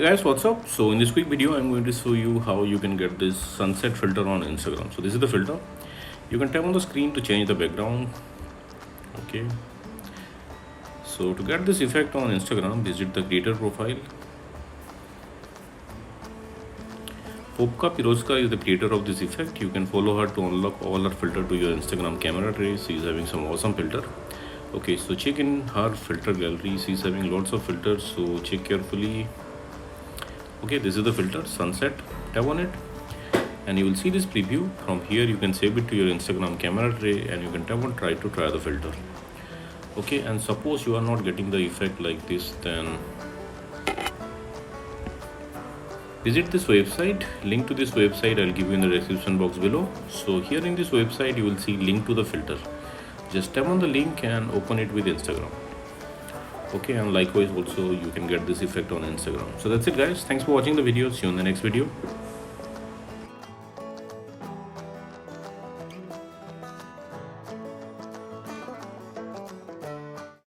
Hey guys, what's up? So in this quick video I'm going to show you how you can get this sunset filter on Instagram. So this is the filter. You can tap on the screen to change the background. Okay, so to get this effect on Instagram, visit the creator profile. Popka Pirozka is the creator of this effect. You can follow her to unlock all her filter to your Instagram camera tray. She's having some awesome filter. Okay, so check in her filter gallery. She's having lots of filters, so check carefully. Okay, this is the filter sunset. Tap on it and you will see this preview. From here you can save it to your Instagram camera tray and you can tap on try to try the filter. Okay, and suppose you are not getting the effect like this, then visit this website. Link to this website I'll give you in the description box below. So here in this website you will see link to the filter. Just tap on the link and open it with Instagram. Okay, and likewise also you can get this effect on Instagram. So that's it guys, thanks for watching the video. See you in the next video.